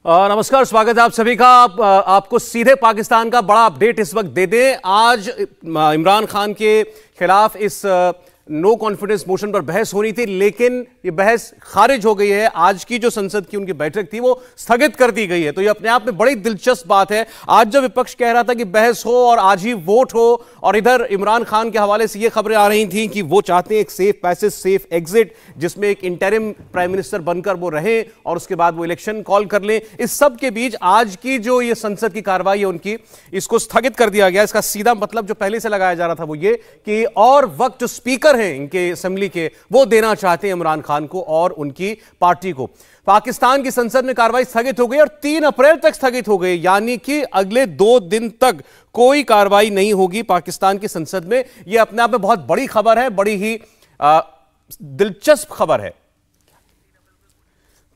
नमस्कार, स्वागत है आप सभी का। आपको सीधे पाकिस्तान का बड़ा अपडेट इस वक्त दे दें। आज इमरान खान के खिलाफ इस नो कॉन्फिडेंस मोशन पर बहस होनी थी, लेकिन ये बहस खारिज हो गई है। आज की जो संसद की उनकी बैठक थी वो स्थगित कर दी गई है। तो ये अपने आप में बड़ी दिलचस्प बात है। आज जब विपक्ष कह रहा था कि बहस हो और आज ही वोट हो, और इधर इमरान खान के हवाले से ये खबरें आ रही थी कि वो चाहते हैं एक सेफ पैसेज, सेफ एग्जिट, जिसमें एक इंटरिम प्राइम मिनिस्टर बनकर वो रहें और उसके बाद वो इलेक्शन कॉल कर लें। इस सब के बीच आज की जो ये संसद की कार्रवाई है उनकी, इसको स्थगित कर दिया गया। इसका सीधा मतलब जो पहले से लगाया जा रहा था वो ये कि और वक्त जो स्पीकर हैं इनके असेंबली के, वो देना चाहते हैं इमरान खान को और उनकी पार्टी को। पाकिस्तान की संसद में कार्रवाई स्थगित हो गई और 3 अप्रैल तक स्थगित हो गई, यानी कि अगले 2 दिन तक कोई कार्रवाई नहीं होगी पाकिस्तान की संसद में। यह अपने आप में बहुत बड़ी खबर है, बड़ी ही दिलचस्प खबर है।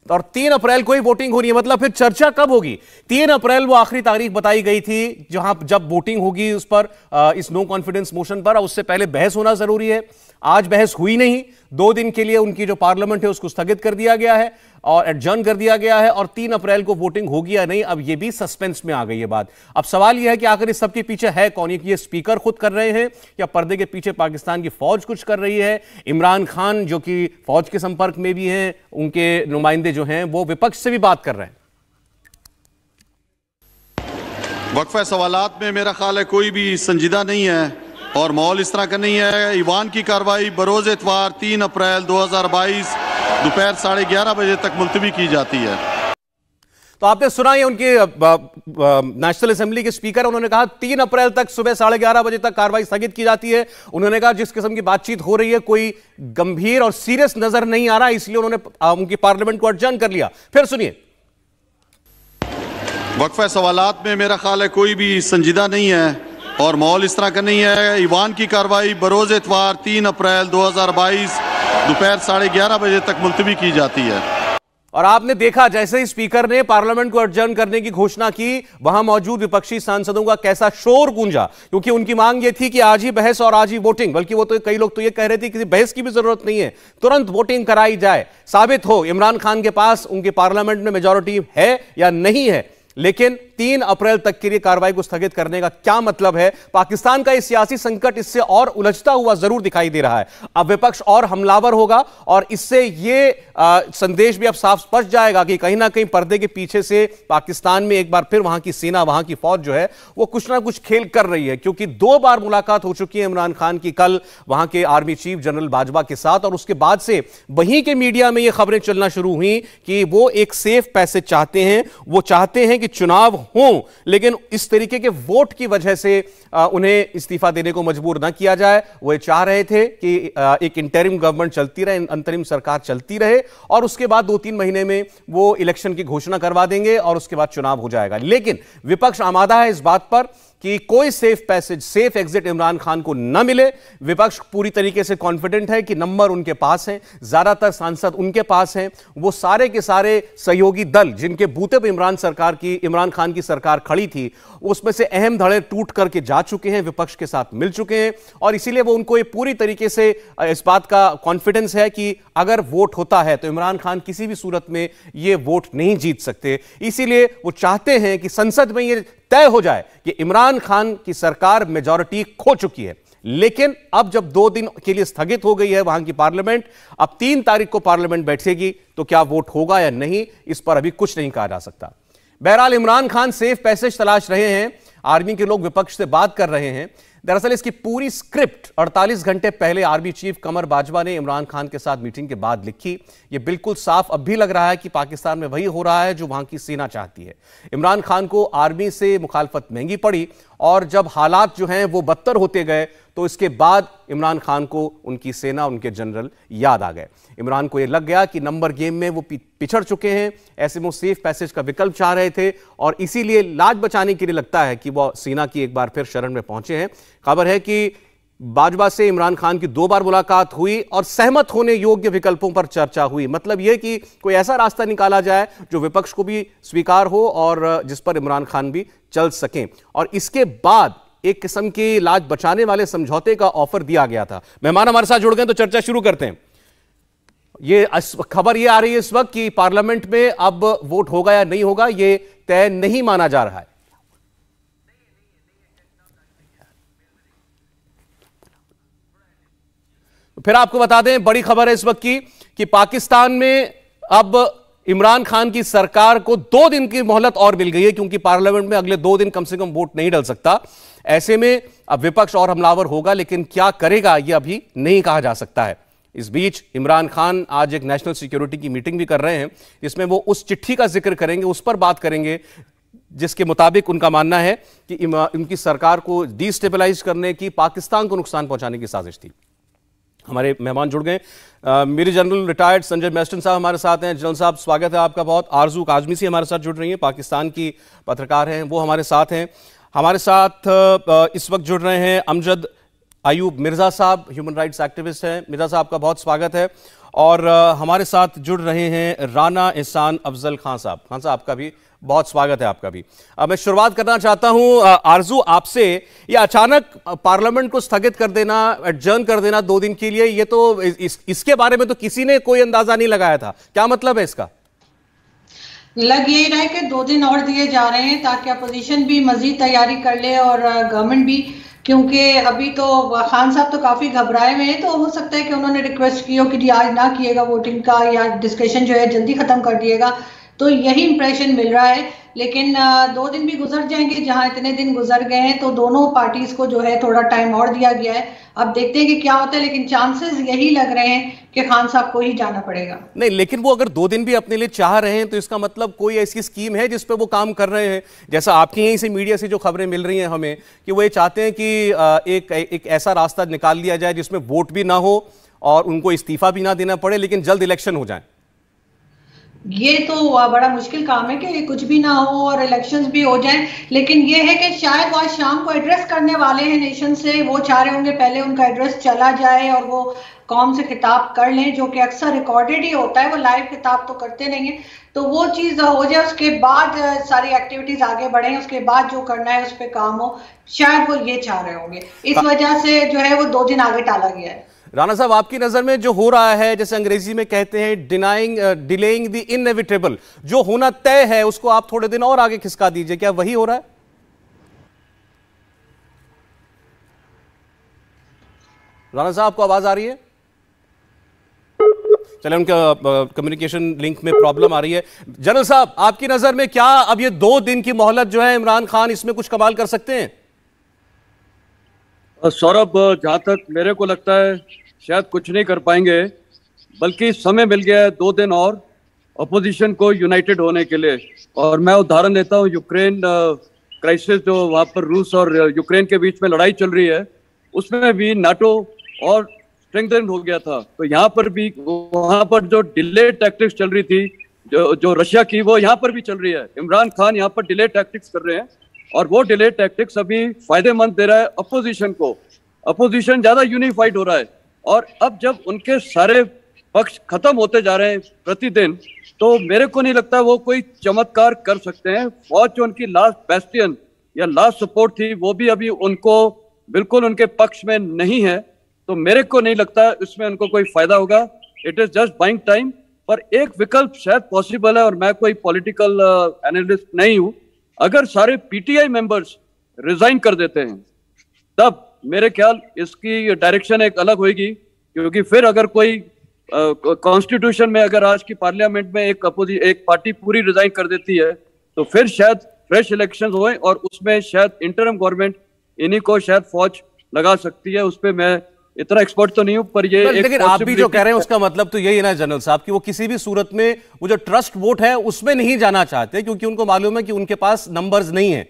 और 3 अप्रैल को ही वोटिंग होनी है, मतलब फिर चर्चा कब होगी? 3 अप्रैल वो आखिरी तारीख बताई गई थी जब वोटिंग होगी उस पर, इस नो कॉन्फिडेंस मोशन पर। उससे पहले बहस होना जरूरी है। आज बहस हुई नहीं। 2 दिन के लिए उनकी जो पार्लियामेंट है उसको स्थगित कर दिया गया है और एडजर्न कर दिया गया है, और 3 अप्रैल को वोटिंग होगी या नहीं, अब ये भी सस्पेंस में आ गई है बात। अब सवाल यह है कि आखिर इस सब के पीछे है कौन? ये स्पीकर खुद कर रहे हैं या पर्दे के पीछे पाकिस्तान की फौज कुछ कर रही है? इमरान खान जो कि फौज के संपर्क में भी हैं, उनके नुमाइंदे जो हैं वो विपक्ष से भी बात कर रहे हैं। वक्फा सवालात में मेरा ख्याल है कोई भी संजीदा नहीं है और माहौल इस तरह का नहीं है। ईवान की कार्रवाई बरोज इतवार 3 अप्रैल 2022 दोपहर 11:30 बजे तक मुलतवी की जाती है। तो आपने सुना ये उनके नेशनल असेंबली के स्पीकर, उन्होंने कहा 3 अप्रैल तक सुबह 11:30 बजे तक कार्रवाई स्थगित की जाती है। उन्होंने कहा जिस किस्म की बातचीत हो रही है कोई गंभीर और सीरियस नजर नहीं आ रहा, इसलिए उन्होंने उनकी पार्लियामेंट को एडजर्न कर लिया। फिर सुनिए। वक्फा सवालात में मेरा ख्याल है कोई भी संजीदा नहीं है और माहौल इस तरह का नहीं है। ईवान की कार्रवाई बरोज इतवार 3 अप्रैल 2022 दोपहर 11:30 बजे तक मुलतवी की जाती है। और आपने देखा जैसे ही स्पीकर ने पार्लियामेंट को एडजर्न करने की घोषणा की, वहां मौजूद विपक्षी सांसदों का कैसा शोर गूंजा, क्योंकि उनकी मांग यह थी कि आज ही बहस और आज ही वोटिंग। बल्कि वो तो कई लोग तो ये कह रहे थे किसी बहस की भी जरूरत नहीं है, तुरंत वोटिंग कराई जाए, साबित हो इमरान खान के पास उनके पार्लियामेंट में मेजॉरिटी है या नहीं है। लेकिन 3 अप्रैल तक के लिए कार्रवाई को स्थगित करने का क्या मतलब है? पाकिस्तान का ये सियासी संकट इससे और उलझता हुआ जरूर दिखाई दे रहा है। अब विपक्ष और हमलावर होगा और इससे ये संदेश भी अब साफ स्पष्ट जाएगा कि कहीं ना कहीं पर्दे के पीछे से पाकिस्तान में एक बार फिर वहां की सेना, वहां की फौज जो है वो कुछ ना कुछ खेल कर रही है। क्योंकि 2 बार मुलाकात हो चुकी है इमरान खान की, कल वहां के आर्मी चीफ जनरल बाजवा के साथ, और उसके बाद से वहीं के मीडिया में ये खबरें चलना शुरू हुई कि वो एक सेफ पैसेज चाहते हैं। वो चाहते हैं कि चुनाव हो, लेकिन इस तरीके के वोट की वजह से उन्हें इस्तीफा देने को मजबूर ना किया जाए। वो चाह रहे थे कि एक इंटरिम गवर्नमेंट चलती रहे, अंतरिम सरकार चलती रहे, और उसके बाद 2-3 महीने में वो इलेक्शन की घोषणा करवा देंगे और उसके बाद चुनाव हो जाएगा। लेकिन विपक्ष आमादा है इस बात पर कि कोई safe passage, safe exit Imran Khan को न मिले। विपक्ष पूरी तरीके से कॉन्फिडेंट है कि नंबर उनके पास हैं, ज्यादातर सांसद उनके पास हैं। वो सारे के सारे सहयोगी दल जिनके बूते पर इमरान खान की सरकार खड़ी थी, उसमें से अहम धड़े टूट करके जा चुके हैं, विपक्ष के साथ मिल चुके हैं, और इसीलिए वो उनको ये पूरी तरीके से इस बात का कॉन्फिडेंस है कि अगर वोट होता है तो इमरान खान किसी भी सूरत में ये वोट नहीं जीत सकते। इसीलिए वो चाहते हैं कि संसद में ये तय हो जाए कि इमरान खान की सरकार मेजॉरिटी खो चुकी है। लेकिन अब जब 2 दिन के लिए स्थगित हो गई है वहां की पार्लियामेंट, अब 3 तारीख को पार्लियामेंट बैठेगी, तो क्या वोट होगा या नहीं, इस पर अभी कुछ नहीं कहा जा सकता। बहरहाल इमरान खान सेफ पैसेज तलाश रहे हैं। आर्मी के लोग विपक्ष से बात कर रहे हैं। दरअसल इसकी पूरी स्क्रिप्ट 48 घंटे पहले आर्मी चीफ कमर बाजवा ने इमरान खान के साथ मीटिंग के बाद लिखी। यह बिल्कुल साफ अब भी लग रहा है कि पाकिस्तान में वही हो रहा है जो वहां की सेना चाहती है। इमरान खान को आर्मी से मुखालफत महंगी पड़ी, और जब हालात जो हैं वो बदतर होते गए तो इसके बाद इमरान खान को उनकी सेना, उनके जनरल याद आ गए। इमरान को यह लग गया कि नंबर गेम में वो पिछड़ चुके हैं। ऐसे में वो सेफ पैसेज का विकल्प चाह रहे थे, और इसीलिए लाज बचाने के लिए लगता है कि वो सेना की एक बार फिर शरण में पहुंचे हैं। खबर है कि बाजवा से इमरान खान की 2 बार मुलाकात हुई और सहमत होने योग्य विकल्पों पर चर्चा हुई। मतलब यह कि कोई ऐसा रास्ता निकाला जाए जो विपक्ष को भी स्वीकार हो और जिस पर इमरान खान भी चल सकें। और इसके बाद एक किस्म की लाज बचाने वाले समझौते का ऑफर दिया गया था। मेहमान हमारे साथ जुड़ गए तो चर्चा शुरू करते हैं। ये खबर ये आ रही है इस वक्त कि पार्लियामेंट में अब वोट होगा या नहीं होगा, ये तय नहीं माना जा रहा है। फिर आपको बता दें, बड़ी खबर है इस वक्त की कि पाकिस्तान में अब इमरान खान की सरकार को 2 दिन की मोहलत और मिल गई है, क्योंकि पार्लियामेंट में अगले 2 दिन कम से कम वोट नहीं डल सकता। ऐसे में अब विपक्ष और हमलावर होगा, लेकिन क्या करेगा यह अभी नहीं कहा जा सकता है। इस बीच इमरान खान आज एक नेशनल सिक्योरिटी की मीटिंग भी कर रहे हैं, जिसमें वो उस चिट्ठी का जिक्र करेंगे, उस पर बात करेंगे जिसके मुताबिक उनका मानना है कि उनकी सरकार को डिस्टेबलाइज करने की, पाकिस्तान को नुकसान पहुंचाने की साजिश थी। हमारे मेहमान जुड़ गए, मेजर जनरल रिटायर्ड संजय मैस्टन साहब हमारे साथ हैं। जनरल साहब, स्वागत है आपका बहुत। आरजू काजमी से हमारे साथ जुड़ रही हैं, पाकिस्तान की पत्रकार हैं, वो हमारे साथ हैं। हमारे साथ इस वक्त जुड़ रहे हैं अमजद अयूब मिर्जा साहब, ह्यूमन राइट्स एक्टिविस्ट हैं। मिर्जा साहब का बहुत स्वागत है। और हमारे साथ जुड़ रहे हैं राना एहसान अफजल खान साहब। खान साहब, आपका भी बहुत स्वागत है। आपका भी। मैं शुरुआत करना चाहता हूं आरजू आपसे, ये अचानक पार्लियामेंट को स्थगित कर देना, एडजर्न कर देना 2 दिन के लिए, ये तो इसके बारे में तो किसी ने कोई अंदाजा नहीं लगाया था। क्या मतलब है इसका? लग यही रहा है कि 2 दिन और दिए जा रहे हैं ताकि अपोजिशन भी मजीद तैयारी कर ले और गवर्नमेंट भी, क्योंकि अभी तो खान साहब तो काफी घबराए हुए हैं, तो हो सकता है कि उन्होंने रिक्वेस्ट की हो कि आज ना किएगा वोटिंग का, या डिस्कशन जो है जल्दी खत्म कर दिएगा, तो यही इंप्रेशन मिल रहा है। लेकिन 2 दिन भी गुजर जाएंगे, जहां इतने दिन गुजर गए हैं, तो दोनों पार्टीज को जो है थोड़ा टाइम और दिया गया है। अब देखते हैं कि क्या होता है, लेकिन चांसेस यही लग रहे हैं कि खान साहब को ही जाना पड़ेगा। नहीं, लेकिन वो अगर 2 दिन भी अपने लिए चाह रहे हैं, तो इसका मतलब कोई ऐसी स्कीम है जिस पे वो काम कर रहे हैं। जैसा आपकी यहीं से मीडिया से जो खबरें मिल रही हैं हमें, कि वो ये चाहते हैं कि एक ऐसा रास्ता निकाल लिया जाए जिसमें वोट भी ना हो और उनको इस्तीफा भी ना देना पड़े, लेकिन जल्द इलेक्शन हो जाए। ये तो बड़ा मुश्किल काम है कि कुछ भी ना हो और इलेक्शंस भी हो जाएं, लेकिन ये है कि शायद वो आज शाम को एड्रेस करने वाले हैं नेशन से, वो चाह रहे होंगे पहले उनका एड्रेस चला जाए और वो कौम से खिताब कर लें, जो कि अक्सर रिकॉर्डेड ही होता है, वो लाइव खिताब तो करते नहीं है। तो वो चीज हो जाए, उसके बाद सारी एक्टिविटीज आगे बढ़े, उसके बाद जो करना है उस पर काम हो, शायद वो ये चाह रहे होंगे। इस वजह से जो है वो 2 दिन आगे टाला गया है। राणा साहब, आपकी नजर में जो हो रहा है, जैसे अंग्रेजी में कहते हैं डिलेइंग द इनएविटेबल, जो होना तय है उसको आप थोड़े दिन और आगे खिसका दीजिए, क्या वही हो रहा है? राणा साहब, आपको आवाज आ रही है? चले, उनका कम्युनिकेशन लिंक में प्रॉब्लम आ रही है। जनरल साहब, आपकी नजर में क्या अब ये 2 दिन की मोहलत जो है, इमरान खान इसमें कुछ कमाल कर सकते हैं? सौरभ, जहां तक मेरे को लगता है शायद कुछ नहीं कर पाएंगे, बल्कि समय मिल गया है 2 दिन और अपोजिशन को यूनाइटेड होने के लिए। और मैं उदाहरण देता हूं, यूक्रेन क्राइसिस, जो वहां पर रूस और यूक्रेन के बीच में लड़ाई चल रही है, उसमें भी नाटो और स्ट्रेंथन हो गया था। तो यहाँ पर भी, वहां पर जो डिले टैक्टिक्स चल रही थी जो रशिया की, वो यहाँ पर भी चल रही है। इमरान खान यहाँ पर डिले टैक्टिक्स कर रहे हैं और वो डिले टैक्टिक्स अभी फायदेमंद दे रहा है अपोजिशन को। अपोजिशन ज्यादा यूनिफाइड हो रहा है, और अब जब उनके सारे पक्ष खत्म होते जा रहे हैं प्रतिदिन, तो मेरे को नहीं लगता वो कोई चमत्कार कर सकते हैं। फौज जो उनकी लास्ट बेस्टियन या लास्ट सपोर्ट थी, वो भी अभी उनको बिल्कुल उनके पक्ष में नहीं है। तो मेरे को नहीं लगता इसमें उनको कोई फायदा होगा। It is just buying time. पर एक विकल्प शायद पॉसिबल है, और मैं कोई पॉलिटिकल एनालिस्ट नहीं हूं, अगर सारे पीटीआई मेंबर्स रिजाइन कर देते हैं, तब मेरे ख्याल इसकी डायरेक्शन एक अलग होगी। क्योंकि फिर अगर कोई कॉन्स्टिट्यूशन में अगर आज की पार्लियामेंट में एक पार्टी पूरी रिजाइन कर देती है, तो फिर शायद फ्रेश इलेक्शंस होए और उसमें शायद इंटरिम गवर्नमेंट इन्हीं को शायद फौज लगा सकती है। उस पर मैं इतना एक्सपर्ट तो नहीं हूं, पर ये लेकिन आप भी जो कह रहे हैं उसका मतलब तो यही है ना जनरल साहब, कि वो किसी भी सूरत में वो जो ट्रस्ट वोट है उसमें नहीं जाना चाहते, क्योंकि उनको मालूम है कि उनके पास नंबर्स नहीं है।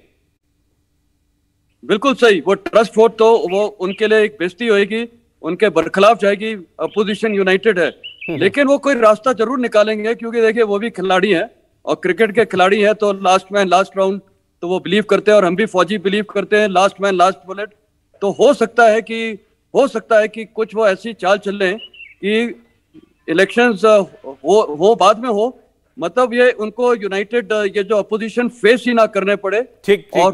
बिल्कुल सही। वो ट्रस्ट वोट तो वो उनके लिए एक बेइज्जती होगी, उनके बरखिलाफ जाएगी। अपोजिशन यूनाइटेड है, लेकिन वो कोई रास्ता जरूर निकालेंगे, क्योंकि देखिए वो भी खिलाड़ी हैं और क्रिकेट के खिलाड़ी हैं, तो लास्ट मैन लास्ट राउंड तो वो बिलीव करते हैं, और हम भी फौजी बिलीव करते हैं लास्ट मैन लास्ट बुलेट। तो हो सकता है कि कुछ वो ऐसी चाल चल रहे हैं कि इलेक्शंस वो बाद में हो, मतलब ये उनको यूनाइटेड ये जो अपोजिशन फेस ही ना करने पड़े। ठीक। और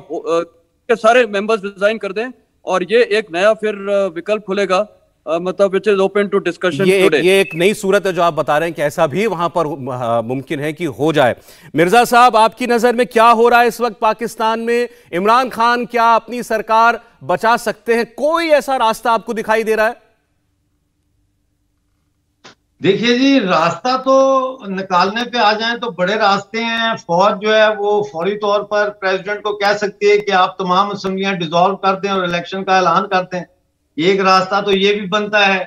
के सारे मेंबर्स रिजाइन कर दें, और ये एक नया फिर विकल्प खुलेगा मतलब it is open to discussion today. ये एक नई सूरत है जो आप बता रहे हैं कि ऐसा भी वहां पर मुमकिन है कि हो जाए। मिर्जा साहब, आपकी नजर में क्या हो रहा है इस वक्त पाकिस्तान में? इमरान खान क्या अपनी सरकार बचा सकते हैं? कोई ऐसा रास्ता आपको दिखाई दे रहा है? देखिए जी, रास्ता तो निकालने पे आ जाएं तो बड़े रास्ते हैं। फौज जो है वो फौरी तौर पर प्रेसिडेंट को कह सकती है कि आप तमाम असेंबलियां डिसॉल्व कर दें और इलेक्शन का ऐलान कर दें। एक रास्ता तो ये भी बनता है।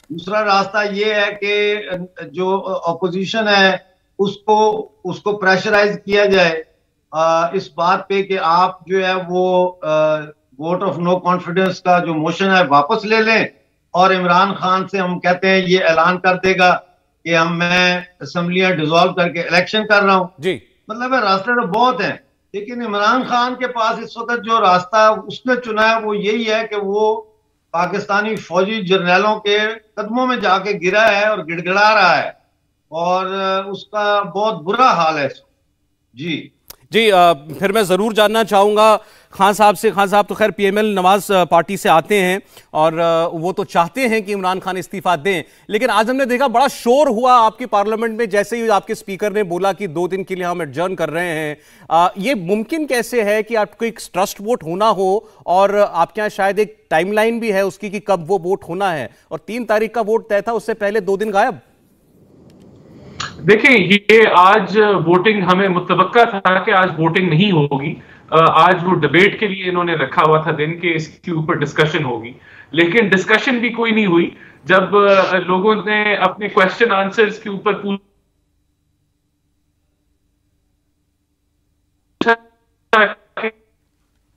दूसरा रास्ता ये है कि जो अपोजिशन है उसको प्रेशराइज किया जाए इस बात पे कि आप जो है वो वोट ऑफ नो कॉन्फिडेंस का जो मोशन है वापस ले लें, और इमरान खान से हम कहते हैं ये ऐलान कर देगा कि मैं असेंबलियां डिसॉल्व करके इलेक्शन कर रहा हूं जी। मतलब है रास्ते तो बहुत हैं, लेकिन इमरान खान के पास इस वक्त जो रास्ता उसने चुना है वो यही है कि वो पाकिस्तानी फौजी जर्नैलों के कदमों में जाके गिरा है और गिड़गिड़ा रहा है, और उसका बहुत बुरा हाल है जी। फिर मैं जरूर जानना चाहूंगा खान साहब से। खान साहब तो खैर पीएमएल नवाज पार्टी से आते हैं और वो तो चाहते हैं कि इमरान खान इस्तीफा दें, लेकिन आज हमने देखा बड़ा शोर हुआ आपकी पार्लियामेंट में जैसे ही आपके स्पीकर ने बोला कि 2 दिन के लिए हम एडजर्न कर रहे हैं। ये मुमकिन कैसे है कि आपको एक ट्रस्ट वोट होना हो और आपके यहाँ शायद एक टाइमलाइन भी है उसकी कि कब वो वोट होना है, और 3 तारीख का वोट तय था, उससे पहले 2 दिन गायब? देखिए, ये आज वोटिंग हमें मुतवक्का था कि आज वोटिंग नहीं होगी। आज वो डिबेट के लिए इन्होंने रखा हुआ था दिन के इसके ऊपर डिस्कशन होगी, लेकिन डिस्कशन भी कोई नहीं हुई। जब लोगों ने अपने क्वेश्चन आंसर्स के ऊपर पूछा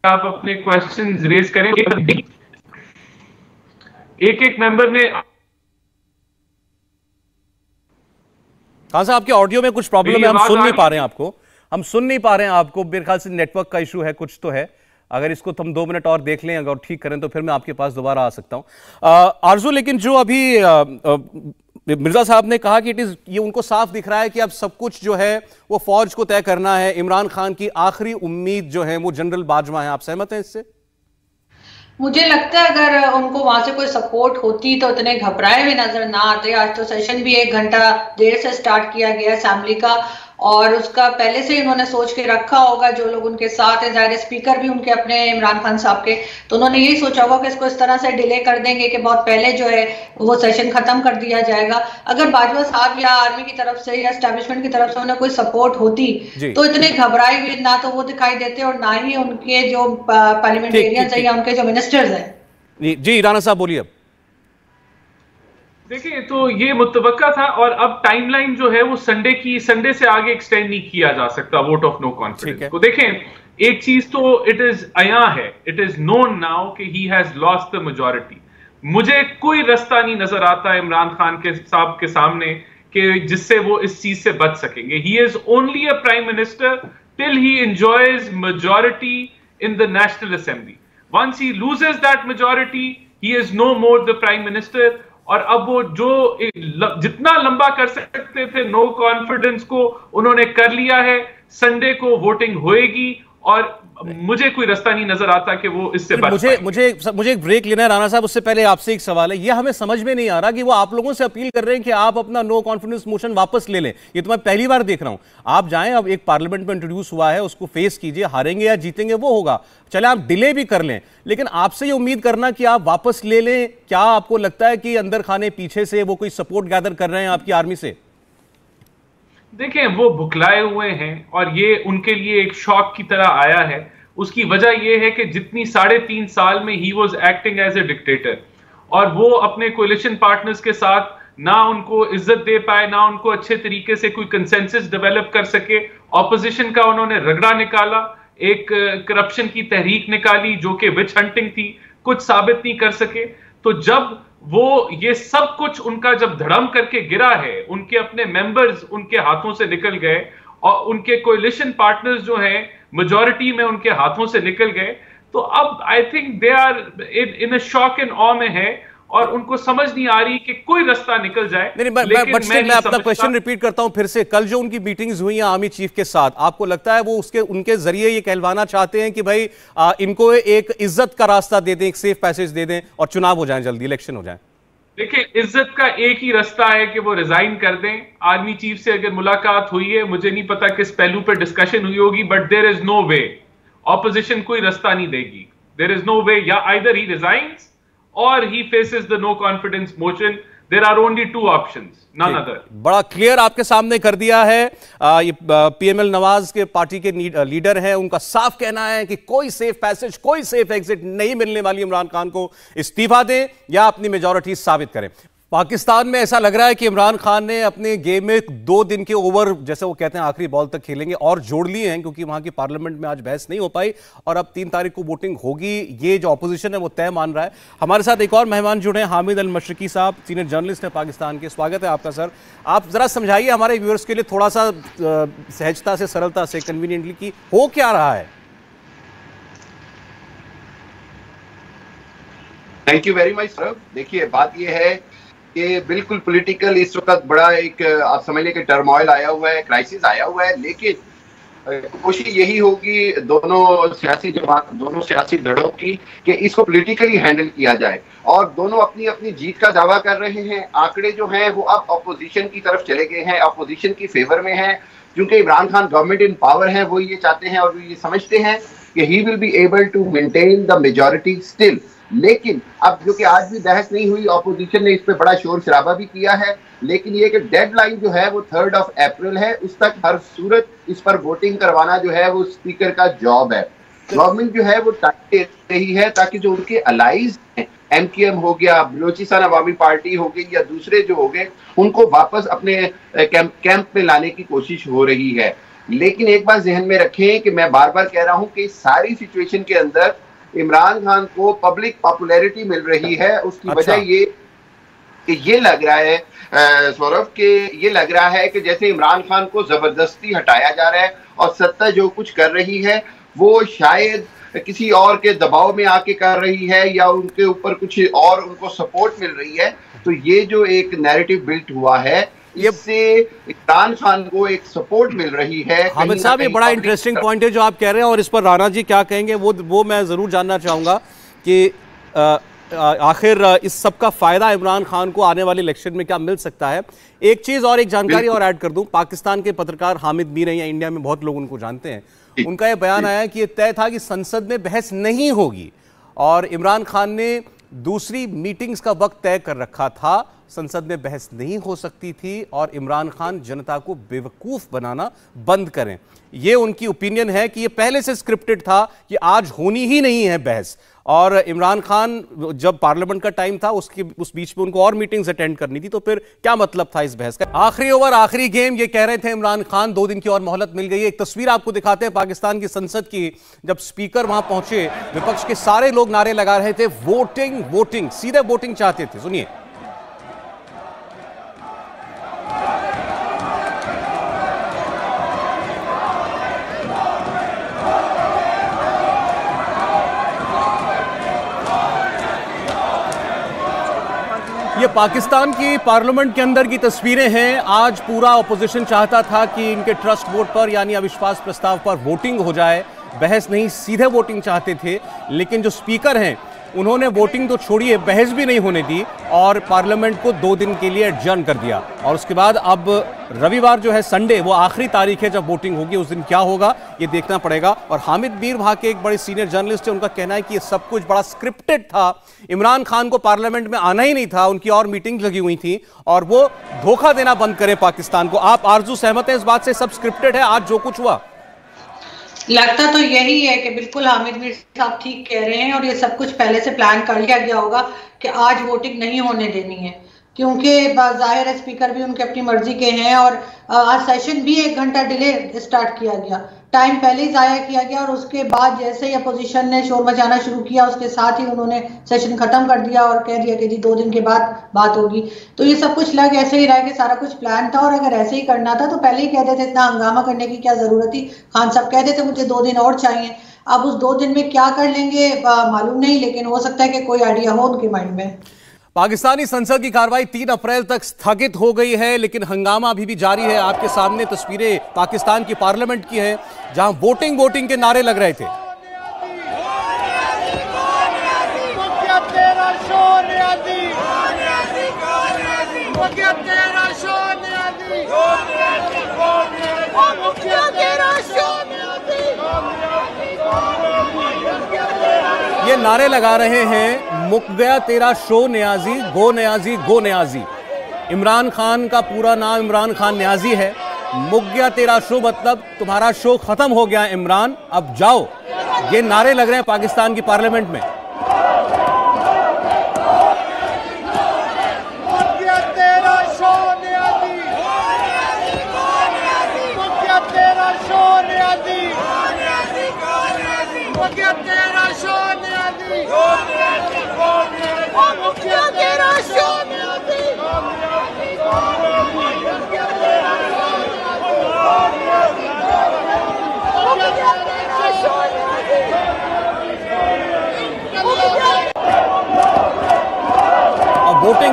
आप अपने क्वेश्चन रेज करें, एक मेंबर ने। कहां से आपके ऑडियो में कुछ प्रॉब्लम है, हम सुन नहीं पा रहे हैं आपको, हम सुन नहीं पा रहे हैं आपको। मेरे ख्याल से नेटवर्क का इशू है, कुछ तो है। अगर इसको हम 2 मिनट और देख लें, अगर ठीक करें तो फिर मैं आपके पास दोबारा आ सकता हूं। आरजू, लेकिन जो अभी मिर्जा साहब ने कहा कि ये उनको साफ दिख रहा है कि अब सब कुछ जो है वो फौज को तय करना है। इमरान खान की आखिरी उम्मीद जो है वो जनरल बाजवा है। आप सहमत हैं इससे? मुझे लगता है अगर उनको वहां से कोई सपोर्ट होती तो इतने घबराए हुए नजर ना आते। आज तो सेशन भी 1 घंटा देर से स्टार्ट किया गया असेंबली का, और उसका पहले से ही उन्होंने सोच के रखा होगा जो लोग उनके साथ हैं। ज़ाहिर स्पीकर भी उनके अपने इमरान खान साहब के, तो उन्होंने यही सोचा होगा कि इसको इस तरह से डिले कर देंगे कि बहुत पहले जो है वो सेशन खत्म कर दिया जाएगा। अगर बाजवा साहब या आर्मी की तरफ से या एस्टैब्लिशमेंट की तरफ से उन्हें कोई सपोर्ट होती तो इतने घबराए हुए ना तो वो दिखाई देते और ना ही उनके जो पार्लियामेंटेरियंस है या उनके जो मिनिस्टर्स हैं। जी राणा साहब बोलिए। अब देखिए, तो ये मुतवक्का था, और अब टाइमलाइन जो है वो संडे से आगे एक्सटेंड नहीं किया जा सकता वोट ऑफ नो कॉन्फिडेंस को। देखें, एक चीज तो इट इज आया है, इट इज नोन नाउ कि he has lost the majority. मुझे कोई रास्ता नहीं नजर आता इमरान खान के साहब के सामने कि जिससे वो इस चीज से बच सकेंगे। He is only a prime minister till he enjoys majority in the national assembly. Once he loses that majority, he is no more the prime minister. और अब वो जो जितना लंबा कर सकते थे नो कॉन्फिडेंस को उन्होंने कर लिया है। संडे को वोटिंग होएगी और मुझे कोई रास्ता नहीं नजर आता कि वो इससे बच पाएंगे। मुझे एक ब्रेक लेना है राणा साहब। उससे पहले आपसे एक सवाल है, ये हमें समझ में नहीं आ रहा कि वो आप लोगों से अपील कर रहे हैं कि आप अपना नो कॉन्फिडेंस मोशन वापस ले लें। ये तो मैं पहली बार देख रहा हूं। आप जाएं, अब एक पार्लियामेंट में इंट्रोड्यूस हुआ है, उसको फेस कीजिए, हारेंगे या जीतेंगे वो होगा। चले आप डिले भी कर लें, लेकिन आपसे ये उम्मीद करना कि आप वापस ले लें, क्या आपको लगता है कि अंदर खाने पीछे से वो कोई सपोर्ट गैदर कर रहे हैं आपकी आर्मी से? देखें, वो भुखलाए हुए हैं और ये उनके लिए एक शॉक की तरह आया है। उसकी वजह यह है कि जितनी 3.5 साल में he was acting as a dictator, और वो अपने कोलिशन पार्टनर्स के साथ ना उनको इज्जत दे पाए, ना उनको अच्छे तरीके से कोई कंसेंसस डेवलप कर सके। ऑपोजिशन का उन्होंने रगड़ा निकाला, एक करप्शन की तहरीक निकाली जो कि विच हंटिंग थी, कुछ साबित नहीं कर सके। तो जब वो ये सब कुछ उनका जब धड़म करके गिरा है, उनके अपने मेंबर्स उनके हाथों से निकल गए और उनके कोलिशन पार्टनर्स जो हैं मेजॉरिटी में उनके हाथों से निकल गए, तो अब I think they are in a shock and awe में है और उनको समझ नहीं आ रही कि कोई रास्ता निकल जाए। मैं अपना क्वेश्चन रिपीट करता हूं फिर से। कल जो उनकी मीटिंग्स हुई हैं आर्मी चीफ के साथ, आपको लगता है वो उनके जरिए ये कहलवाना चाहते हैं कि भाई इनको एक इज्जत का रास्ता दे दें, एक सेफ पैसेज दे दें और चुनाव हो जाए, जल्दी इलेक्शन हो जाए? देखिए, इज्जत का एक ही रास्ता है कि वो रिजाइन कर दें। आर्मी चीफ से अगर मुलाकात हुई है, मुझे नहीं पता किस पहलू पर डिस्कशन हुई होगी, but there is no way, opposition कोई रास्ता नहीं देगी। देयर इज नो वे, या either he resigns or he faces the no confidence motion. There are only two options, none other. बड़ा क्लियर आपके सामने कर दिया है। ये पीएमएल नवाज के पार्टी के लीडर हैं, उनका साफ कहना है कि कोई सेफ पैसेज, कोई सेफ एग्जिट नहीं मिलने वाली। इमरान खान को इस्तीफा दें या अपनी मेजॉरिटी साबित करें। पाकिस्तान में ऐसा लग रहा है कि इमरान खान ने अपने गेम में 2 दिन के ओवर, जैसे वो कहते हैं आखिरी बॉल तक खेलेंगे, और जोड़ लिए हैं, क्योंकि वहां की पार्लियामेंट में आज बहस नहीं हो पाई और अब 3 तारीख को वोटिंग होगी। ये जो ऑपोजिशन है वो तय मान रहा है। हमारे साथ एक और मेहमान जुड़े हैं, हामिद अल मशरकी साहब, सीनियर जर्नलिस्ट है पाकिस्तान के। स्वागत है आपका सर। आप जरा समझाइए हमारे व्यूअर्स के लिए थोड़ा सा सहजता से, सरलता से, कन्वीनियंटली कि हो क्या रहा है। Thank you very much sir. देखिए, बात ये है कि बिल्कुल पॉलिटिकल इस वक्त बड़ा एक आप समझ लें कि टर्मोइल आया हुआ है, क्राइसिस आया हुआ है, लेकिन कोशिश यही होगी दोनों सियासी दलों की कि इसको पॉलिटिकली हैंडल किया जाए। और दोनों अपनी अपनी जीत का दावा कर रहे हैं। आंकड़े जो हैं वो अब अपोजिशन की तरफ चले गए हैं, अपोजिशन की फेवर में हैं, क्योंकि Imran Khan government in power है, वो ये चाहते हैं और वो ये समझते हैं कि he will be able to maintain the majority still. लेकिन अब जो कि आज भी बहस नहीं हुई, ऑपोजिशन ने इस पे बड़ा शोर शराबा भी किया है, लेकिन ये कि डेडलाइन जो है वो 3 अप्रैल है, उस तक हर सूरत इस पर वोटिंग करवाना जो है वो स्पीकर का जॉब है। गवर्नमेंट जो है वो टाइम दे रही है ताकि जो उनके अलाइज हैं, MKM हो गया, बलोचिस्तान अवामी पार्टी हो गई या दूसरे जो हो गए, उनको वापस अपने कैंप में लाने की कोशिश हो रही है। लेकिन एक बात जहन में रखें कि मैं बार बार कह रहा हूं कि सारी सिचुएशन के अंदर इमरान खान को पब्लिक पॉपुलैरिटी मिल रही है। उसकी वजह ये लग रहा है सौरभ के, ये लग रहा है कि जैसे इमरान खान को जबरदस्ती हटाया जा रहा है और सत्ता जो कुछ कर रही है वो शायद किसी और के दबाव में आके कर रही है या उनके ऊपर कुछ और उनको सपोर्ट मिल रही है। तो ये जो एक नैरेटिव बिल्ट हुआ है, इससे इमरान खान को एक सपोर्ट मिल रही है। हामिद साहब, ये बड़ा इंटरेस्टिंग पॉइंट है जो आप कह रहे हैं, और इस पर राणा जी क्या कहेंगे वो मैं जरूर जानना चाहूंगा कि आखिर इस सब का फायदा इमरान खान को आने वाले इलेक्शन में क्या मिल सकता है। एक चीज और, एक जानकारी और ऐड कर दूं, पाकिस्तान के पत्रकार हामिद मीर हैं, इंडिया में बहुत लोग उनको जानते हैं, उनका यह बयान आया कि यह तय था कि संसद में बहस नहीं होगी और इमरान खान ने दूसरी मीटिंग्स का वक्त तय कर रखा था। संसद में बहस नहीं हो सकती थी और इमरान खान जनता को बेवकूफ बनाना बंद करें। ये उनकी ओपिनियन है कि ये पहले से स्क्रिप्टेड था कि आज होनी ही नहीं है बहस। और इमरान खान जब पार्लियामेंट का टाइम था उस बीच में उनको और मीटिंग्स अटेंड करनी थी, तो फिर क्या मतलब था इस बहस का। आखिरी ओवर, आखिरी गेम, ये कह रहे थे इमरान खान। 2 दिन की और मोहलत मिल गई है। एक तस्वीर आपको दिखाते हैं पाकिस्तान की संसद की, जब स्पीकर वहां पहुंचे, विपक्ष के सारे लोग नारे लगा रहे थे वोटिंग वोटिंग, सीधे वोटिंग चाहते थे। सुनिए। ये पाकिस्तान की पार्लियामेंट के अंदर की तस्वीरें हैं। आज पूरा ऑपोजिशन चाहता था कि इनके ट्रस्ट वोट पर यानी अविश्वास प्रस्ताव पर वोटिंग हो जाए, बहस नहीं, सीधे वोटिंग चाहते थे। लेकिन जो स्पीकर हैं उन्होंने वोटिंग तो छोड़िए, बहस भी नहीं होने दी और पार्लियामेंट को 2 दिन के लिए एडजर्न कर दिया। और उसके बाद अब रविवार जो है, संडे, वो आखिरी तारीख है जब वोटिंग होगी। उस दिन क्या होगा ये देखना पड़ेगा। और हामिद मीर वहां के एक बड़े सीनियर जर्नलिस्ट है, उनका कहना है कि ये सब कुछ बड़ा स्क्रिप्टेड था। इमरान खान को पार्लियामेंट में आना ही नहीं था, उनकी और मीटिंग लगी हुई थी और वो धोखा देना बंद करें पाकिस्तान को। आप आरजू सहमत हैं इस बात से, सब स्क्रिप्टेड है आज जो कुछ हुआ? लगता तो यही है कि बिल्कुल हामिद मीर साहब ठीक कह रहे हैं और ये सब कुछ पहले से प्लान कर लिया गया होगा कि आज वोटिंग नहीं होने देनी है, क्योंकि जाहिर है स्पीकर भी उनके अपनी मर्जी के हैं और आज सेशन भी 1 घंटा डिले स्टार्ट किया गया, टाइम पहले ही जाया किया गया और उसके बाद जैसे ही अपोजिशन ने शोर मचाना शुरू किया उसके साथ ही उन्होंने सेशन खत्म कर दिया और कह दिया कि जी 2 दिन के बाद बात होगी। तो ये सब कुछ लग ऐसे ही रहा कि सारा कुछ प्लान था और अगर ऐसे ही करना था तो पहले ही कह देते, इतना हंगामा करने की क्या जरूरत थी। खान साहब कह देते मुझे 2 दिन और चाहिए। अब उस 2 दिन में क्या कर लेंगे मालूम नहीं, लेकिन हो सकता है कि कोई आइडिया हो उनके माइंड में। पाकिस्तानी संसद की कार्रवाई 3 अप्रैल तक स्थगित हो गई है, लेकिन हंगामा अभी भी जारी है। आपके सामने तस्वीरें पाकिस्तान की पार्लियामेंट की हैं, जहां वोटिंग वोटिंग के नारे लग रहे थे। ये नारे लगा रहे हैं, मुक गया तेरा शो न्याजी, गो न्याजी, गो न्याजी। इमरान खान का पूरा नाम इमरान खान न्याजी है। मुक गया तेरा शो मतलब तुम्हारा शो खत्म हो गया इमरान, अब जाओ। ये नारे लग रहे हैं पाकिस्तान की पार्लियामेंट में।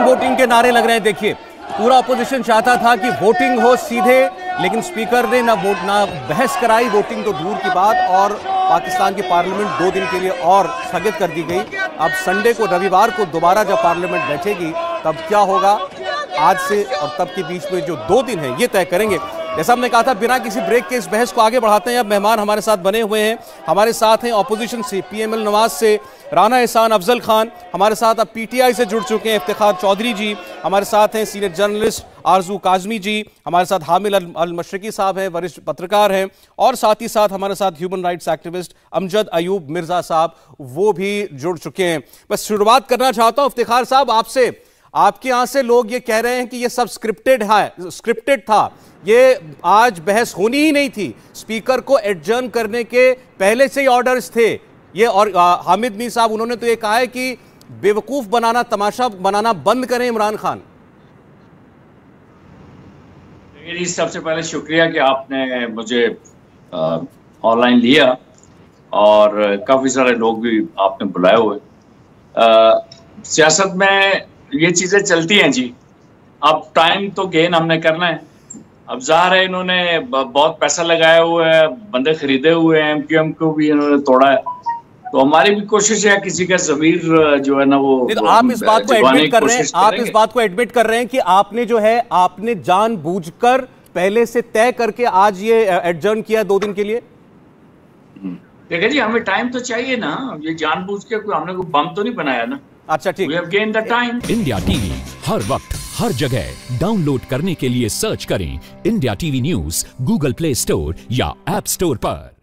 वोटिंग के नारे लग रहे हैं। देखिए, पूरा अपोजिशन चाहता था कि वोटिंग हो सीधे, लेकिन स्पीकर ने ना बहस कराई, वोटिंग तो दूर की बात, और पाकिस्तान की पार्लियामेंट 2 दिन के लिए और स्थगित कर दी गई। अब संडे को, रविवार को दोबारा जब पार्लियामेंट बैठेगी तब क्या होगा, आज से और तब के बीच में जो 2 दिन है ये तय करेंगे। जैसा हमने कहा था, बिना किसी ब्रेक के इस बहस को आगे बढ़ाते हैं। अब मेहमान हमारे साथ बने हुए हैं। हमारे साथ हैं ऑपोजिशन से, पीएमएल नवाज से राना एहसान अफजल खान, हमारे साथ अब पीटीआई से जुड़ चुके हैं इफ्तिखार चौधरी जी, हमारे साथ हैं सीनियर जर्नलिस्ट आरजू काजमी जी, हमारे साथ हामिल अल मशरकी साहब हैं, वरिष्ठ पत्रकार हैं, और साथ ही साथ हमारे साथ human rights activist Amjad Ayub Mirza साहब, वो भी जुड़ चुके हैं। बस शुरुआत करना चाहता हूं इफ्तिखार साहब आपसे। आपके यहां से लोग ये कह रहे हैं कि ये सब स्क्रिप्टेड था, ये आज बहस होनी ही नहीं थी, स्पीकर को एडजर्न करने के पहले से ही ऑर्डर्स थे ये। और हामिद मीर साहब, उन्होंने तो ये कहा है कि बेवकूफ बनाना, तमाशा बनाना बंद करें इमरान खान। जी, सबसे पहले शुक्रिया कि आपने मुझे ऑनलाइन लिया, और काफी सारे लोग भी आपने बुलाए हुए। सियासत में ये चीजें चलती हैं जी। अब टाइम तो गेन हमने करना है। अब ज़ाहिर है इन्होंने बहुत पैसा लगाया हुआ है, बंदे खरीदे हुए हैं, एमक्यूएम को भी इन्होंने तोड़ा है, तो हमारी भी कोशिश है किसी का ज़मीर जो है ना वो। आप इस बात को एडमिट कर रहे हैं, आप इस बात को एडमिट कर रहे हैं कि आपने जो है, आपने जानबूझकर पहले से तय करके आज ये एडजर्न किया 2 दिन के लिए। देखिए जी, हमें टाइम तो चाहिए ना, ये जानबूझ के हमने कोई बम तो नहीं बनाया ना। अच्छा, ठीक। इंडिया टीवी हर वक्त हर जगह डाउनलोड करने के लिए सर्च करें India TV news Google play store या ऐप स्टोर पर।